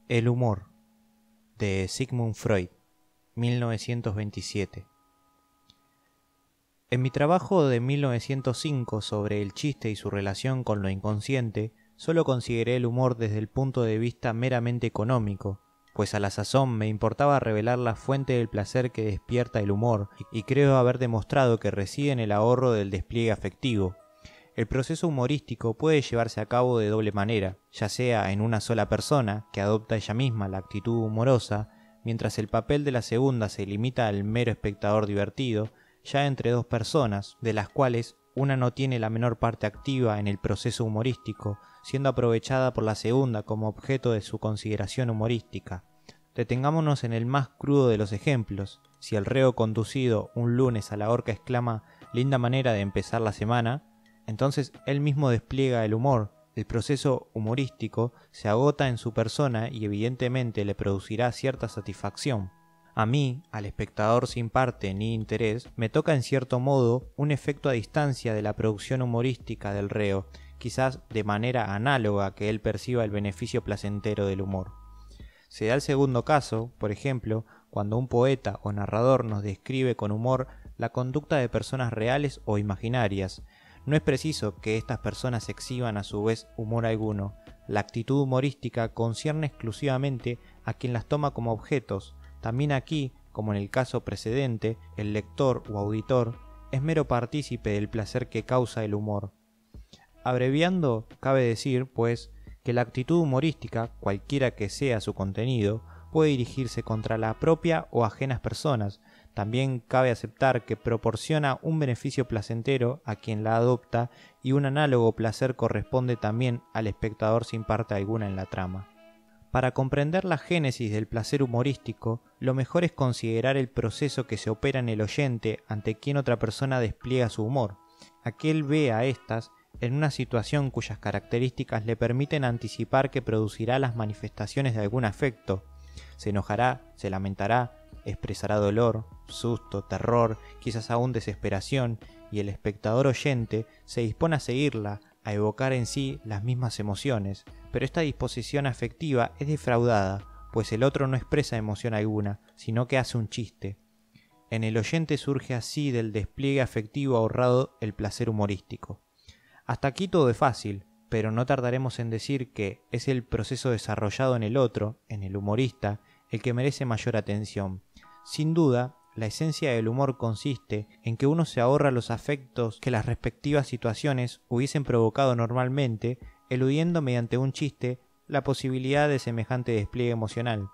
El humor, de Sigmund Freud, 1927. En mi trabajo de 1905 sobre el chiste y su relación con lo inconsciente, solo consideré el humor desde el punto de vista meramente económico, pues a la sazón me importaba revelar la fuente del placer que despierta el humor, y creo haber demostrado que reside en el ahorro del despliegue afectivo. El proceso humorístico puede llevarse a cabo de doble manera, ya sea en una sola persona, que adopta ella misma la actitud humorosa, mientras el papel de la segunda se limita al mero espectador divertido, ya entre dos personas, de las cuales una no tiene la menor parte activa en el proceso humorístico, siendo aprovechada por la segunda como objeto de su consideración humorística. Detengámonos en el más crudo de los ejemplos. Si el reo conducido un lunes a la horca exclama «linda manera de empezar la semana», entonces él mismo despliega el humor. El proceso humorístico se agota en su persona y evidentemente le producirá cierta satisfacción. A mí, al espectador sin parte ni interés, me toca en cierto modo un efecto a distancia de la producción humorística del reo, quizás de manera análoga que él perciba el beneficio placentero del humor. Se da el segundo caso, por ejemplo, cuando un poeta o narrador nos describe con humor la conducta de personas reales o imaginarias. No es preciso que estas personas exhiban a su vez humor alguno. La actitud humorística concierne exclusivamente a quien las toma como objetos. También aquí, como en el caso precedente, el lector o auditor es mero partícipe del placer que causa el humor. Abreviando, cabe decir, pues, que la actitud humorística, cualquiera que sea su contenido, puede dirigirse contra la propia o ajenas personas. También cabe aceptar que proporciona un beneficio placentero a quien la adopta y un análogo placer corresponde también al espectador sin parte alguna en la trama. Para comprender la génesis del placer humorístico, lo mejor es considerar el proceso que se opera en el oyente ante quien otra persona despliega su humor. Aquel ve a estas en una situación cuyas características le permiten anticipar que producirá las manifestaciones de algún afecto. Se enojará, se lamentará, expresará dolor, susto, terror, quizás aún desesperación, y el espectador oyente se dispone a seguirla, a evocar en sí las mismas emociones, pero esta disposición afectiva es defraudada, pues el otro no expresa emoción alguna, sino que hace un chiste. En el oyente surge así del despliegue afectivo ahorrado el placer humorístico. Hasta aquí todo es fácil, pero no tardaremos en decir que es el proceso desarrollado en el otro, en el humorista, el que merece mayor atención. Sin duda, la esencia del humor consiste en que uno se ahorra los afectos que las respectivas situaciones hubiesen provocado normalmente, eludiendo mediante un chiste la posibilidad de semejante despliegue emocional.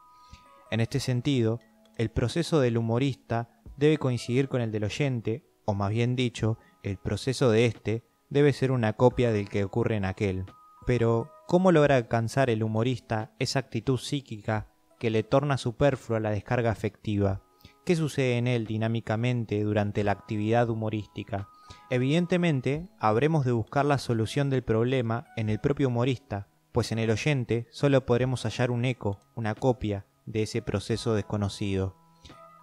En este sentido, el proceso del humorista debe coincidir con el del oyente, o más bien dicho, el proceso de éste debe ser una copia del que ocurre en aquel. Pero, ¿cómo logra alcanzar el humorista esa actitud psíquica que le torna superflua la descarga afectiva? ¿Qué sucede en él dinámicamente durante la actividad humorística? Evidentemente, habremos de buscar la solución del problema en el propio humorista, pues en el oyente solo podremos hallar un eco, una copia de ese proceso desconocido.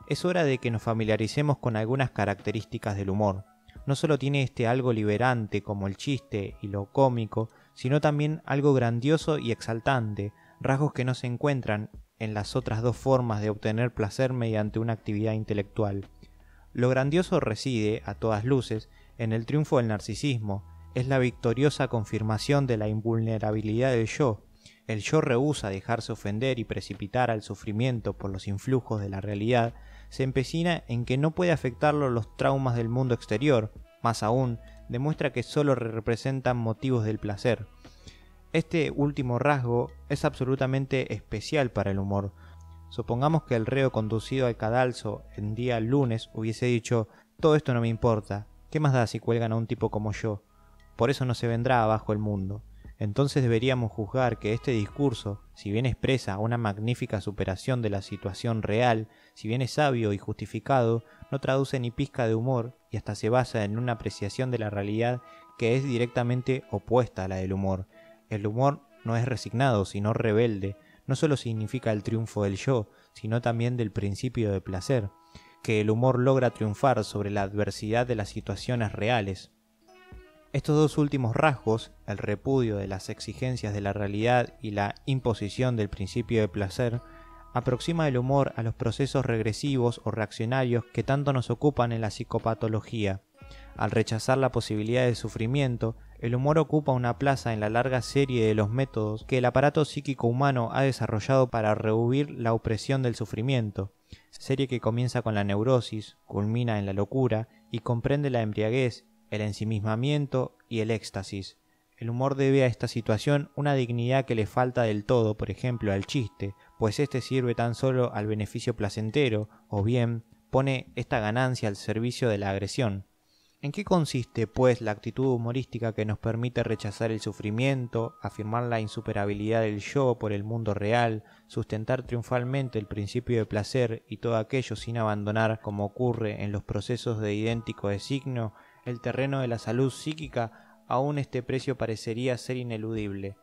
Es hora de que nos familiaricemos con algunas características del humor. No solo tiene algo liberante como el chiste y lo cómico, sino también algo grandioso y exaltante, rasgos que no se encuentran en las otras dos formas de obtener placer mediante una actividad intelectual. Lo grandioso reside, a todas luces, en el triunfo del narcisismo, es la victoriosa confirmación de la invulnerabilidad del yo. El yo rehúsa dejarse ofender y precipitar al sufrimiento por los influjos de la realidad, se empecina en que no puede afectarlo los traumas del mundo exterior, más aún, demuestra que solo representan motivos del placer. Este último rasgo es absolutamente especial para el humor. Supongamos que el reo conducido al cadalso en día lunes hubiese dicho: «Todo esto no me importa, ¿qué más da si cuelgan a un tipo como yo? Por eso no se vendrá abajo el mundo». Entonces deberíamos juzgar que este discurso, si bien expresa una magnífica superación de la situación real, si bien es sabio y justificado, no traduce ni pizca de humor y hasta se basa en una apreciación de la realidad que es directamente opuesta a la del humor. El humor no es resignado, sino rebelde. No solo significa el triunfo del yo, sino también del principio de placer, que el humor logra triunfar sobre la adversidad de las situaciones reales. Estos dos últimos rasgos, el repudio de las exigencias de la realidad y la imposición del principio de placer, aproxima el humor a los procesos regresivos o reaccionarios que tanto nos ocupan en la psicopatología. Al rechazar la posibilidad de sufrimiento, el humor ocupa una plaza en la larga serie de los métodos que el aparato psíquico humano ha desarrollado para rehuir la opresión del sufrimiento, serie que comienza con la neurosis, culmina en la locura y comprende la embriaguez, el ensimismamiento y el éxtasis. El humor debe a esta situación una dignidad que le falta del todo, por ejemplo, al chiste, pues éste sirve tan solo al beneficio placentero, o bien pone esta ganancia al servicio de la agresión. ¿En qué consiste, pues, la actitud humorística que nos permite rechazar el sufrimiento, afirmar la insuperabilidad del yo por el mundo real, sustentar triunfalmente el principio de placer y todo aquello sin abandonar, como ocurre en los procesos de idéntico designo, el terreno de la salud psíquica? Aún este precio parecería ser ineludible.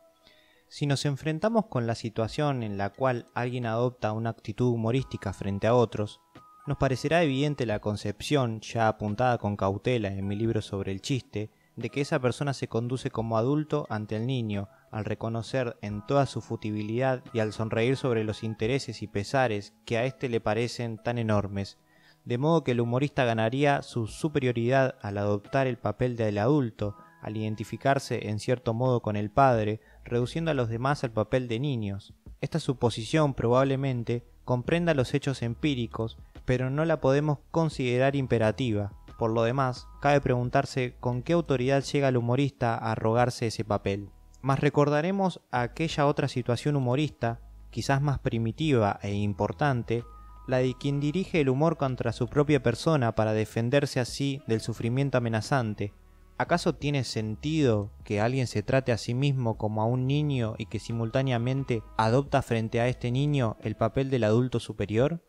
Si nos enfrentamos con la situación en la cual alguien adopta una actitud humorística frente a otros, nos parecerá evidente la concepción, ya apuntada con cautela en mi libro sobre el chiste, de que esa persona se conduce como adulto ante el niño, al reconocer en toda su futilidad y al sonreír sobre los intereses y pesares que a éste le parecen tan enormes, de modo que el humorista ganaría su superioridad al adoptar el papel del adulto, al identificarse en cierto modo con el padre, reduciendo a los demás al papel de niños. Esta suposición probablemente comprenda los hechos empíricos, pero no la podemos considerar imperativa. Por lo demás, cabe preguntarse con qué autoridad llega el humorista a arrogarse ese papel. Mas recordaremos aquella otra situación humorista, quizás más primitiva e importante, la de quien dirige el humor contra su propia persona para defenderse así del sufrimiento amenazante. ¿Acaso tiene sentido que alguien se trate a sí mismo como a un niño y que simultáneamente adopta frente a este niño el papel del adulto superior?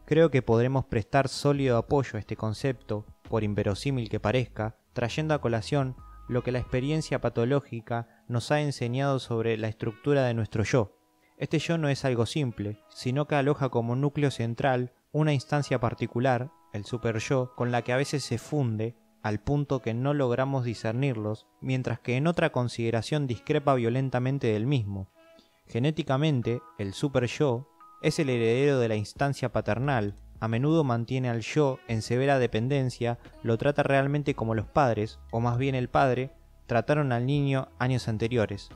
Creo que podremos prestar sólido apoyo a este concepto, por inverosímil que parezca, trayendo a colación lo que la experiencia patológica nos ha enseñado sobre la estructura de nuestro yo. Este yo no es algo simple, sino que aloja como núcleo central una instancia particular, el superyo, con la que a veces se funde, al punto que no logramos discernirlos, mientras que en otra consideración discrepa violentamente del mismo. Genéticamente, el superyo es el heredero de la instancia paternal, a menudo mantiene al yo en severa dependencia, lo trata realmente como los padres, o más bien el padre, trataron al niño años anteriores.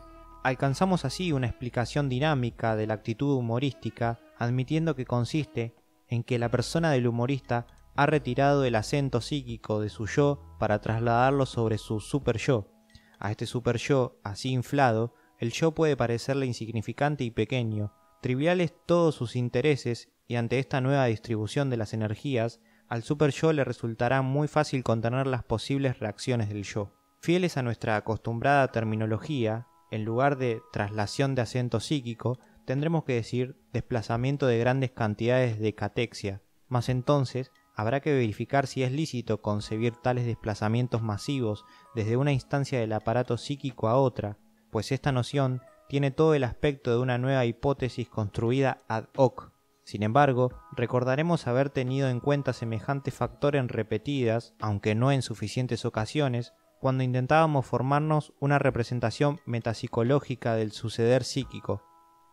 Alcanzamos así una explicación dinámica de la actitud humorística, admitiendo que consiste en que la persona del humorista ha retirado el acento psíquico de su yo para trasladarlo sobre su superyo. A este superyo, así inflado, el yo puede parecerle insignificante y pequeño, triviales todos sus intereses, y ante esta nueva distribución de las energías, al superyo le resultará muy fácil contener las posibles reacciones del yo. Fieles a nuestra acostumbrada terminología, en lugar de traslación de acento psíquico, tendremos que decir desplazamiento de grandes cantidades de catexia, mas entonces habrá que verificar si es lícito concebir tales desplazamientos masivos desde una instancia del aparato psíquico a otra, pues esta noción tiene todo el aspecto de una nueva hipótesis construida ad hoc. Sin embargo, recordaremos haber tenido en cuenta semejante factor en repetidas, aunque no en suficientes ocasiones, cuando intentábamos formarnos una representación metapsicológica del suceder psíquico.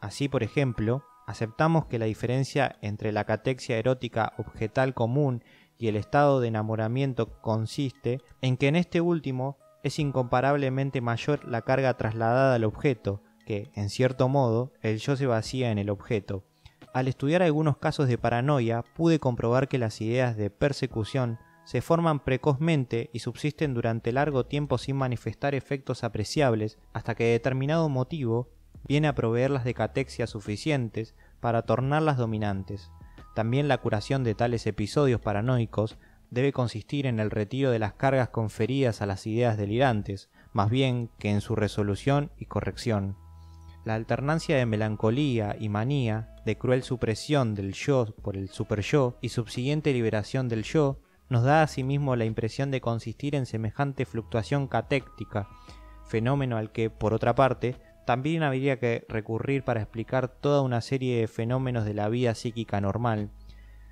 Así, por ejemplo, aceptamos que la diferencia entre la catexia erótica objetal común y el estado de enamoramiento consiste en que en este último es incomparablemente mayor la carga trasladada al objeto, que, en cierto modo, el yo se vacía en el objeto. Al estudiar algunos casos de paranoia, pude comprobar que las ideas de persecución se forman precozmente y subsisten durante largo tiempo sin manifestar efectos apreciables, hasta que determinado motivo viene a proveerlas de catexia suficientes para tornarlas dominantes. También la curación de tales episodios paranoicos debe consistir en el retiro de las cargas conferidas a las ideas delirantes, más bien que en su resolución y corrección. La alternancia de melancolía y manía, de cruel supresión del yo por el superyo y subsiguiente liberación del yo, nos da asimismo la impresión de consistir en semejante fluctuación catéctica, fenómeno al que, por otra parte, también habría que recurrir para explicar toda una serie de fenómenos de la vida psíquica normal.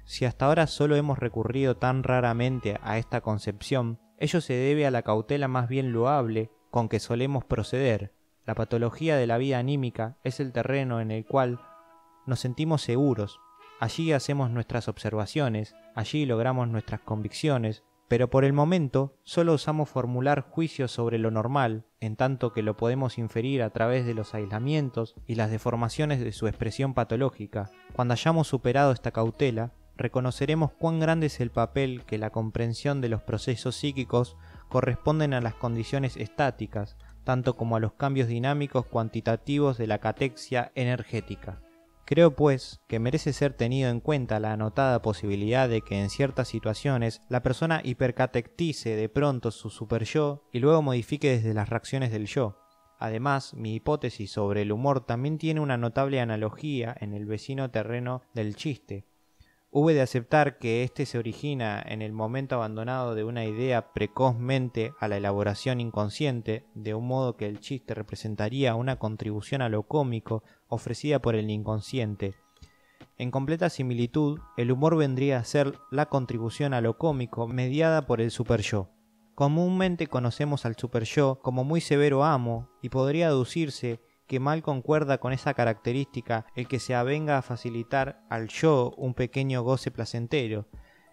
Si hasta ahora solo hemos recurrido tan raramente a esta concepción, Ello se debe a la cautela más bien loable con que solemos proceder. La patología de la vida anímica es el terreno en el cual nos sentimos seguros. Allí hacemos nuestras observaciones, allí logramos nuestras convicciones, pero por el momento solo osamos formular juicios sobre lo normal, en tanto que lo podemos inferir a través de los aislamientos y las deformaciones de su expresión patológica. Cuando hayamos superado esta cautela, reconoceremos cuán grande es el papel que la comprensión de los procesos psíquicos corresponden a las condiciones estáticas, tanto como a los cambios dinámicos cuantitativos de la catexia energética. Creo, pues, que merece ser tenido en cuenta la anotada posibilidad de que en ciertas situaciones la persona hipercatectice de pronto su superyo y luego modifique desde las reacciones del yo. Además, mi hipótesis sobre el humor también tiene una notable analogía en el vecino terreno del chiste. Hube de aceptar que éste se origina en el momento abandonado de una idea precozmente a la elaboración inconsciente, de un modo que el chiste representaría una contribución a lo cómico ofrecida por el inconsciente. En completa similitud, el humor vendría a ser la contribución a lo cómico mediada por el superyo. Comúnmente conocemos al superyo como muy severo amo, y podría aducirse que mal concuerda con esa característica el que se avenga a facilitar al yo un pequeño goce placentero.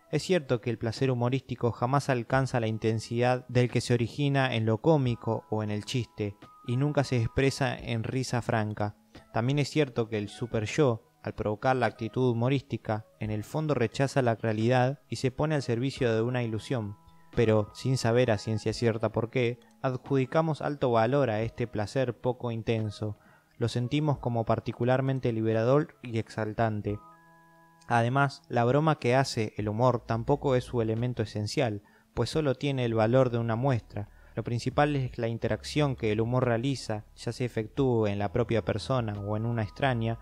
Es cierto que el placer humorístico jamás alcanza la intensidad del que se origina en lo cómico o en el chiste, y nunca se expresa en risa franca. También es cierto que el superyo, al provocar la actitud humorística, en el fondo rechaza la realidad y se pone al servicio de una ilusión. Pero, sin saber a ciencia cierta por qué, adjudicamos alto valor a este placer poco intenso. Lo sentimos como particularmente liberador y exaltante. Además, la broma que hace el humor tampoco es su elemento esencial, pues solo tiene el valor de una muestra. Lo principal es la interacción que el humor realiza, ya se efectúe en la propia persona o en una extraña.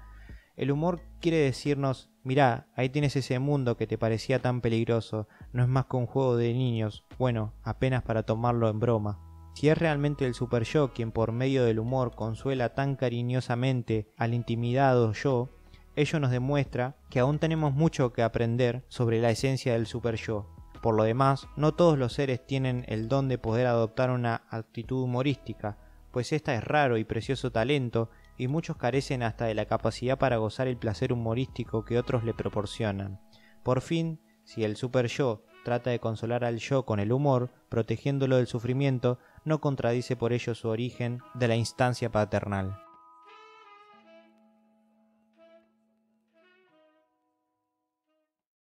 El humor quiere decirnos: mirá, ahí tienes ese mundo que te parecía tan peligroso, no es más que un juego de niños, bueno, apenas para tomarlo en broma. Si es realmente el superyo quien por medio del humor consuela tan cariñosamente al intimidado yo, ello nos demuestra que aún tenemos mucho que aprender sobre la esencia del superyo. Por lo demás, no todos los seres tienen el don de poder adoptar una actitud humorística, pues esta es raro y precioso talento, y muchos carecen hasta de la capacidad para gozar el placer humorístico que otros le proporcionan. Por fin, si el superyo trata de consolar al yo con el humor, protegiéndolo del sufrimiento, no contradice por ello su origen de la instancia paternal.